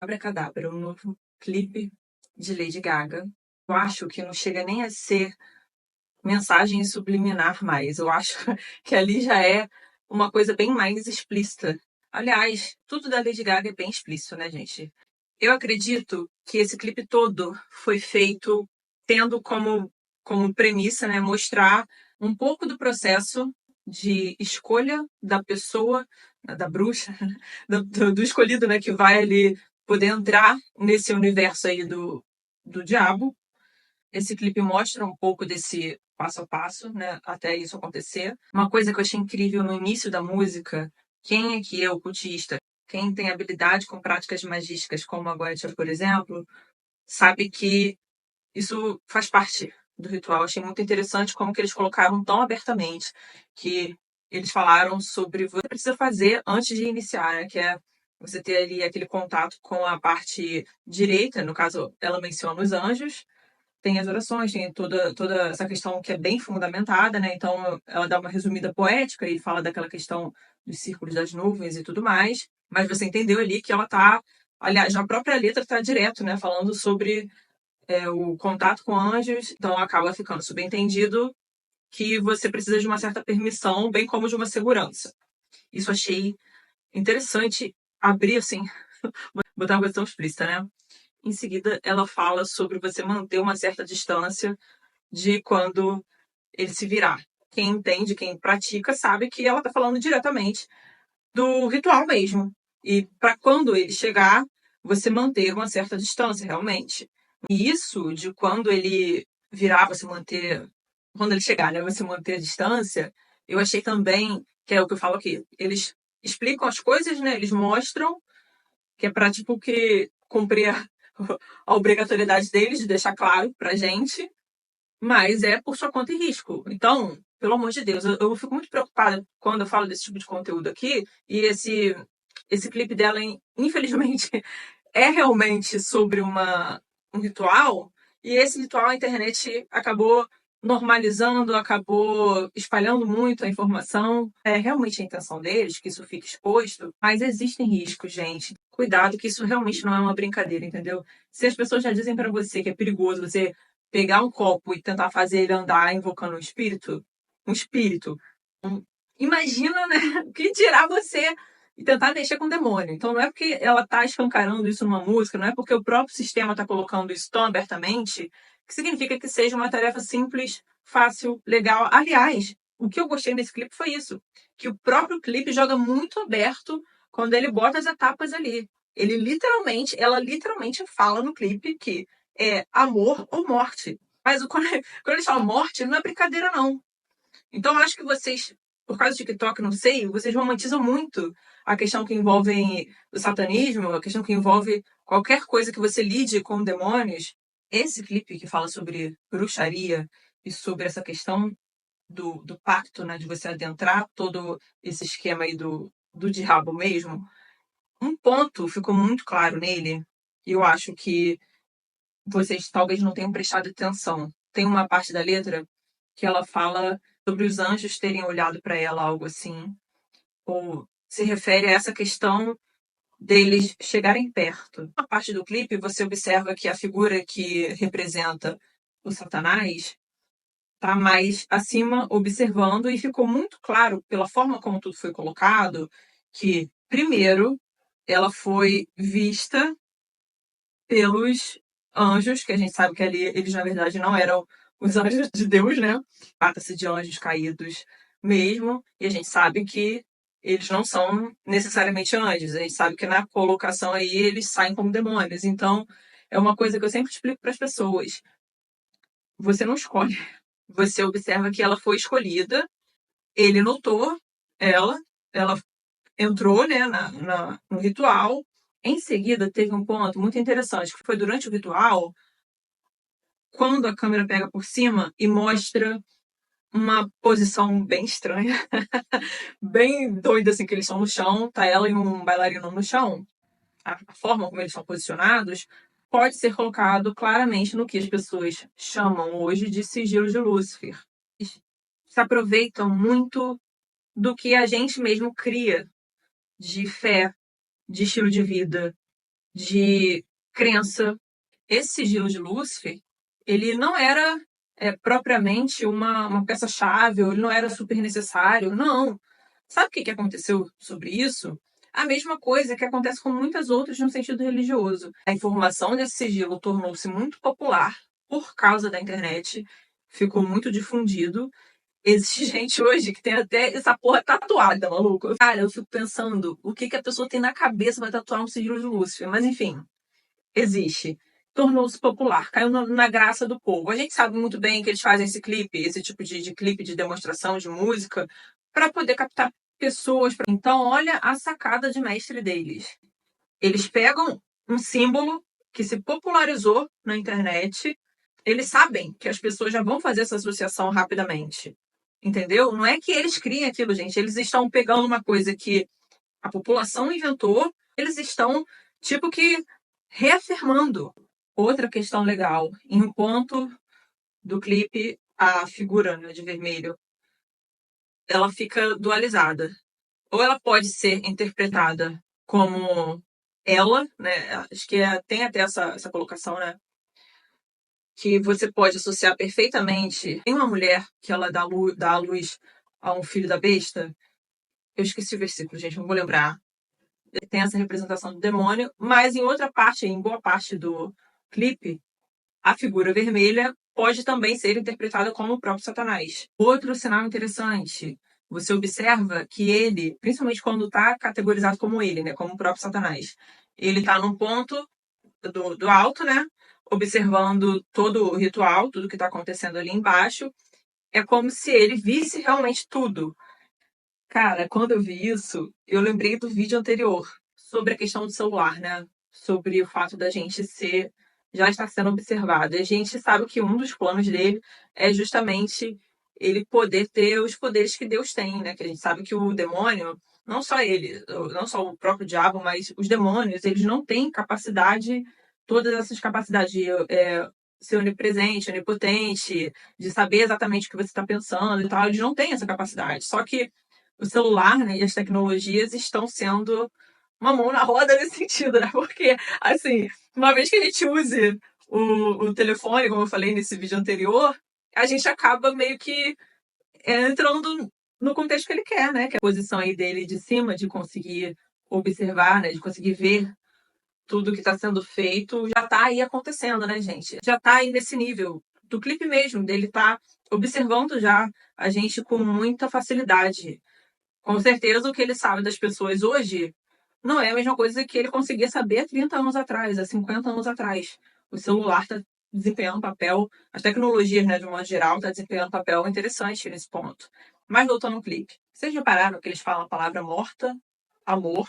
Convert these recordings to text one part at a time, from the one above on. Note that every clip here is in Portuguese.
Abracadabra, um novo clipe de Lady Gaga. Eu acho que não chega nem a ser mensagem subliminar mais. Eu acho que ali já é uma coisa bem mais explícita. Aliás, tudo da Lady Gaga é bem explícito, né, gente? Eu acredito que esse clipe todo foi feito tendo como premissa, né, mostrar um pouco do processo de escolha da pessoa, da bruxa, do escolhido, né, que vai ali poder entrar nesse universo aí do diabo. Esse clipe mostra um pouco desse passo a passo, né, até isso acontecer. Uma coisa que eu achei incrível no início da música, quem é que é o cultista? Quem tem habilidade com práticas magísticas, como a Goetia, por exemplo, sabe que isso faz parte do ritual. Achei muito interessante como que eles colocaram tão abertamente, que eles falaram sobre o que você precisa fazer antes de iniciar, né? Que é você ter ali aquele contato com a parte direita, no caso, ela menciona os anjos, tem as orações, tem toda essa questão que é bem fundamentada, né? Então, ela dá uma resumida poética e fala daquela questão dos círculos das nuvens e tudo mais, mas você entendeu ali que ela tá, aliás, na própria letra está direto, né? Falando sobre o contato com anjos, então acaba ficando subentendido que você precisa de uma certa permissão, bem como de uma segurança. Isso achei interessante abrir assim, botar uma questão explícita, né? Em seguida, ela fala sobre você manter uma certa distância de quando ele se virar. Quem entende, quem pratica, sabe que ela está falando diretamente do ritual mesmo. E para quando ele chegar, você manter uma certa distância, realmente. E isso de quando ele virar, você manter. Quando ele chegar, né? Você manter a distância, eu achei também, que é o que eu falo aqui, eles explicam as coisas, né? Eles mostram que é para, tipo, que cumprir a obrigatoriedade deles de deixar claro pra gente, mas é por sua conta e risco. Então, pelo amor de Deus, eu fico muito preocupada quando eu falo desse tipo de conteúdo aqui, e esse clipe dela, infelizmente, é realmente sobre um ritual, e esse ritual a internet acabou normalizando, acabou espalhando muito a informação. É realmente a intenção deles que isso fique exposto, mas existem riscos, gente. Cuidado que isso realmente não é uma brincadeira, entendeu? Se as pessoas já dizem para você que é perigoso você pegar um copo e tentar fazer ele andar invocando um espírito, imagina, né? O que dirá você e tentar mexer com o demônio. Então não é porque ela está escancarando isso numa música, não é porque o próprio sistema está colocando isso tão abertamente, que significa que seja uma tarefa simples, fácil, legal. Aliás, o que eu gostei desse clipe foi isso, que o próprio clipe joga muito aberto quando ele bota as etapas ali. Ela literalmente fala no clipe que é amor ou morte. Mas quando eles falam morte, não é brincadeira, não. Então, eu acho que vocês, por causa do TikTok, não sei, vocês romantizam muito a questão que envolve o satanismo, a questão que envolve qualquer coisa que você lide com demônios. Esse clipe que fala sobre bruxaria e sobre essa questão do pacto, né, de você adentrar todo esse esquema aí do diabo mesmo, um ponto ficou muito claro nele, e eu acho que vocês talvez não tenham prestado atenção. Tem uma parte da letra que ela fala sobre os anjos terem olhado para ela, algo assim, ou se refere a essa questão deles chegarem perto. Na parte do clipe, você observa que a figura que representa o Satanás está mais acima, observando, e ficou muito claro, pela forma como tudo foi colocado, que, primeiro, ela foi vista pelos anjos, que a gente sabe que ali eles na verdade não eram os anjos de Deus, né? Trata-se de anjos caídos mesmo, e a gente sabe que eles não são necessariamente anjos, a gente sabe que na colocação aí eles saem como demônios. Então, é uma coisa que eu sempre explico para as pessoas. Você não escolhe, você observa que ela foi escolhida, ele notou ela, ela entrou, né, no ritual. Em seguida, teve um ponto muito interessante, que foi durante o ritual, quando a câmera pega por cima e mostra uma posição bem estranha, bem doida, assim, que eles estão no chão, tá ela e um bailarino no chão. A forma como eles estão posicionados pode ser colocado claramente no que as pessoas chamam hoje de sigilo de Lúcifer. Eles se aproveitam muito do que a gente mesmo cria de fé, de estilo de vida, de crença. Esse sigilo de Lúcifer, ele não era propriamente uma peça-chave, ou ele não era super necessário, não. Sabe o que aconteceu sobre isso? A mesma coisa que acontece com muitas outras no sentido religioso. A informação desse sigilo tornou-se muito popular por causa da internet, ficou muito difundido. Existe gente hoje que tem até essa porra tatuada, maluco. Cara, eu fico pensando o que a pessoa tem na cabeça pra tatuar um sigilo de Lúcifer. Mas enfim, existe. Tornou-se popular, caiu na graça do povo. A gente sabe muito bem que eles fazem esse clipe, esse tipo de clipe de demonstração de música, para poder captar pessoas. Então, olha a sacada de mestre deles. Eles pegam um símbolo que se popularizou na internet, eles sabem que as pessoas já vão fazer essa associação rapidamente. Entendeu? Não é que eles criem aquilo, gente. Eles estão pegando uma coisa que a população inventou, eles estão, tipo que, reafirmando. Outra questão legal, enquanto do clipe, a figura, né, de vermelho, ela fica dualizada. Ou ela pode ser interpretada como ela, né? Acho que tem até essa colocação, né? Que você pode associar perfeitamente. Tem uma mulher que ela dá à luz a um filho da besta. Eu esqueci o versículo, gente, não vou lembrar. Tem essa representação do demônio, mas em outra parte, em boa parte do clipe, a figura vermelha pode também ser interpretada como o próprio Satanás. Outro sinal interessante, você observa que ele, principalmente quando está categorizado como ele, né, como o próprio Satanás, ele está num ponto do alto, né, observando todo o ritual, tudo que está acontecendo ali embaixo. É como se ele visse realmente tudo. Cara, quando eu vi isso, eu lembrei do vídeo anterior sobre a questão do celular, né? Sobre o fato da gente já estar sendo observado. E a gente sabe que um dos planos dele é justamente ele poder ter os poderes que Deus tem, né? Que a gente sabe que o demônio, não só ele, não só o próprio diabo, mas os demônios, eles não têm capacidade, todas essas capacidades de ser onipresente, onipotente, de saber exatamente o que você está pensando e tal, eles não têm essa capacidade. Só que o celular, né, e as tecnologias estão sendo uma mão na roda nesse sentido, né? Porque, assim, uma vez que a gente use o telefone, como eu falei nesse vídeo anterior, a gente acaba meio que entrando no contexto que ele quer, né? Que é a posição aí dele de cima, de conseguir observar, né? De conseguir ver tudo que está sendo feito, já está aí acontecendo, né, gente? Já está aí nesse nível do clipe mesmo, dele tá observando já a gente com muita facilidade. Com certeza o que ele sabe das pessoas hoje não é a mesma coisa que ele conseguia saber há 30 anos atrás, há 50 anos atrás. O celular está desempenhando um papel, as tecnologias, né, de um modo geral, está desempenhando um papel interessante nesse ponto. Mas voltando ao clipe. Vocês repararam que eles falam a palavra morta, amor,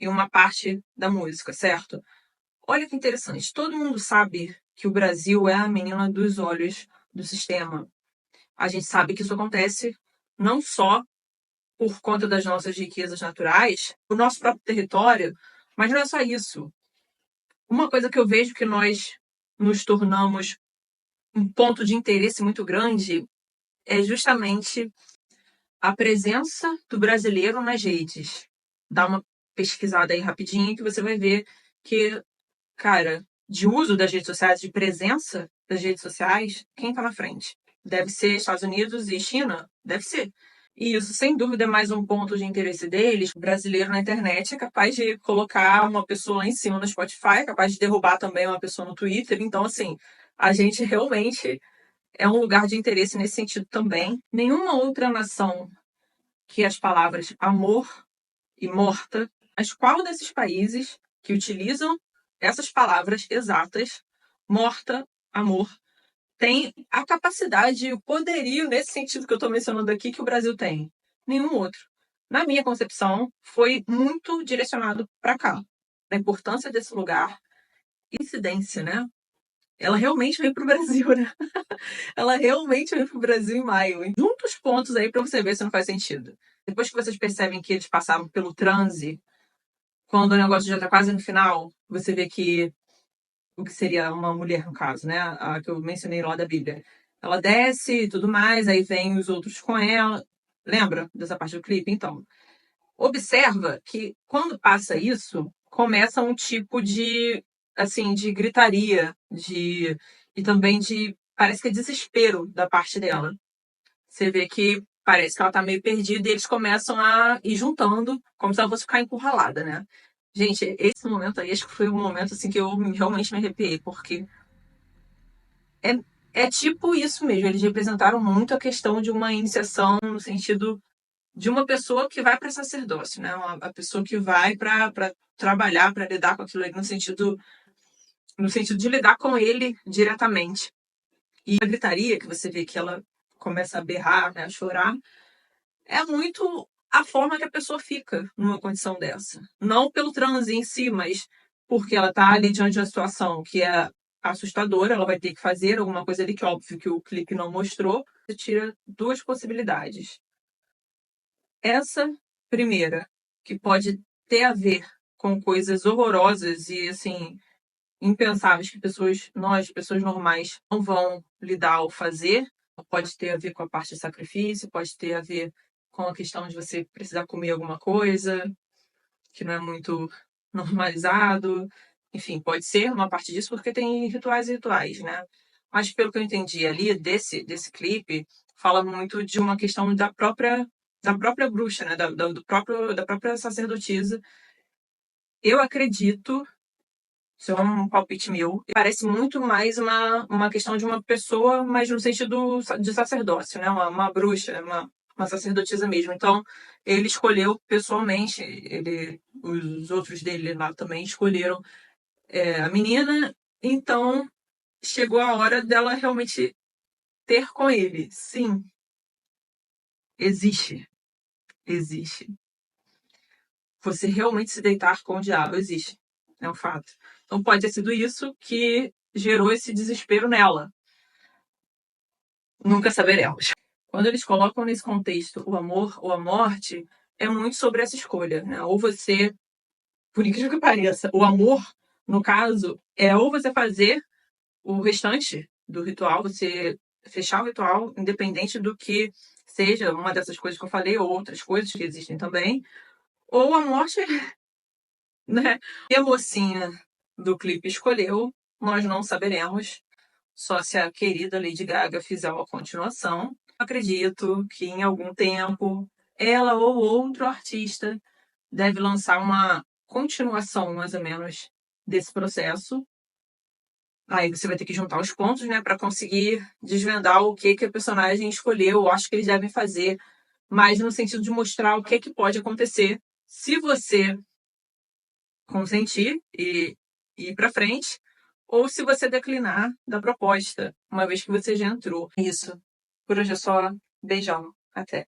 em uma parte da música, certo? Olha que interessante. Todo mundo sabe que o Brasil é a menina dos olhos do sistema. A gente sabe que isso acontece não só por conta das nossas riquezas naturais, o nosso próprio território, mas não é só isso. Uma coisa que eu vejo que nós nos tornamos um ponto de interesse muito grande é justamente a presença do brasileiro nas redes. Dá uma pesquisada aí rapidinho que você vai ver que, cara, de uso das redes sociais, de presença das redes sociais, quem está na frente? Deve ser Estados Unidos e China? Deve ser. E isso, sem dúvida, é mais um ponto de interesse deles. O brasileiro na internet é capaz de colocar uma pessoa lá em cima no Spotify, é capaz de derrubar também uma pessoa no Twitter. Então, assim, a gente realmente é um lugar de interesse nesse sentido também. Nenhuma outra nação que as palavras amor e morta, mas qual desses países que utilizam essas palavras exatas, morta, amor, tem a capacidade, o poderio nesse sentido que eu estou mencionando aqui que o Brasil tem? Nenhum outro. Na minha concepção, foi muito direcionado para cá. A importância desse lugar, incidência, né? Ela realmente veio para o Brasil, né? Ela realmente veio para o Brasil em maio. Junta os pontos aí para você ver se não faz sentido. Depois que vocês percebem que eles passaram pelo transe, quando o negócio já está quase no final, você vê que o que seria uma mulher, no caso, né? A que eu mencionei lá da Bíblia. Ela desce e tudo mais, aí vem os outros com ela. Lembra dessa parte do clipe? Então, observa que quando passa isso, começa um tipo de, assim, de gritaria, e também parece que é desespero da parte dela. Você vê que parece que ela tá meio perdida e eles começam a ir juntando, como se ela fosse ficar encurralada, né? Gente, esse momento aí, acho que foi um momento assim que eu realmente me arrepiei, porque é, é tipo isso mesmo. Eles representaram muito a questão de uma iniciação no sentido de uma pessoa que vai para sacerdócio, né? A pessoa que vai para trabalhar, para lidar com aquilo ali no sentido de lidar com ele diretamente. E a gritaria que você vê que ela começa a berrar, né, a chorar, é muito a forma que a pessoa fica numa condição dessa. Não pelo transe em si, mas porque ela tá ali diante de uma situação que é assustadora, ela vai ter que fazer alguma coisa ali que óbvio que o clipe não mostrou. Você tira duas possibilidades. Essa primeira, que pode ter a ver com coisas horrorosas e assim impensáveis que nós, pessoas normais, não vão lidar ou fazer. Pode ter a ver com a parte de sacrifício, pode ter a ver com a questão de você precisar comer alguma coisa que não é muito normalizado. Enfim, pode ser uma parte disso porque tem rituais e rituais, né? Mas pelo que eu entendi ali desse clipe, fala muito de uma questão da própria bruxa, né? Da própria sacerdotisa. Eu acredito, isso é um palpite meu, parece muito mais uma questão de uma pessoa, mas no sentido de sacerdócio, né? Uma bruxa, uma sacerdotisa mesmo. Então, ele escolheu pessoalmente, os outros dele lá também escolheram a menina, então chegou a hora dela realmente ter com ele. Sim, existe, existe. Você realmente se deitar com o diabo, existe. É um fato. Então pode ter sido isso que gerou esse desespero nela. Nunca saberemos. Quando eles colocam nesse contexto o amor ou a morte, é muito sobre essa escolha, né? Ou você, por incrível que pareça, o amor, no caso, é ou você fazer o restante do ritual, você fechar o ritual, independente do que seja uma dessas coisas que eu falei, ou outras coisas que existem também, ou a morte, né? E a mocinha do clipe escolheu, nós não saberemos, só se a querida Lady Gaga fizer uma continuação. Acredito que em algum tempo ela ou outro artista deve lançar uma continuação, mais ou menos, desse processo. Aí você vai ter que juntar os pontos, né, para conseguir desvendar o que a personagem escolheu. Eu acho que eles devem fazer, mas no sentido de mostrar o que pode acontecer se você consentir e ir para frente, ou se você declinar da proposta, uma vez que você já entrou. Isso. Por hoje é só. Beijão. Até.